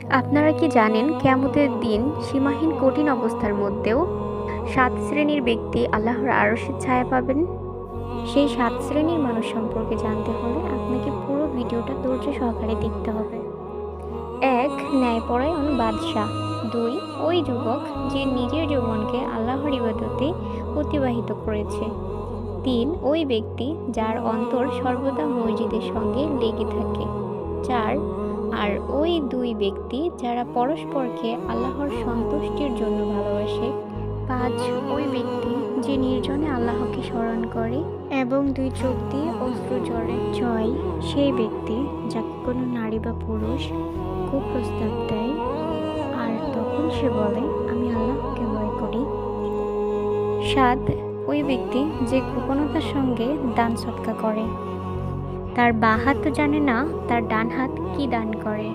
আপনারা কি জানেন কিয়ামতের দিন সীমাহীন কঠিন অবস্থার মধ্যেও ৭ শ্রেণীর ব্যক্তি আল্লাহর আরশের ছায়া পাবেন? সেই ৭ শ্রেণীর মানুষ সম্পর্কে জানতে হলে আপনাকে পুরো ভিডিওটা ধৈর্য সহকারে দেখতে হবে। ১. ন্যায়পরায়ণ বাদশাহ। ২. ওই যুবক যে নিজের যৌবনকে আল্লাহর ইবাদতে অতিবাহিত করেছে। ৩. ওই ব্যক্তি যার অন্তর সর্বদা মসজিদের সঙ্গে লেগে থাকে। ৪. আর ওই ২ ব্যক্তি যারা পরস্পরকে আল্লাহর সন্তুষ্টির জন্য ভালোবাসে। ৫. ওই ব্যক্তি যে নির্জনে আল্লাহকে স্মরণ করে এবং ২ চোখ দিয়ে অশ্রু ঝরে। ৬. সেই ব্যক্তি যাকে কোনো নারী বা পুরুষ কুপ্রস্তাব দেয় আর তখন সে বলে আমি আল্লাহকে ভয় করি। ৭. ওই ব্যক্তি যে কৃপণতার সঙ্গে দান সৎকা করে, তার বাঁ হাত তো জানে না তার ডান হাত কি দান করে।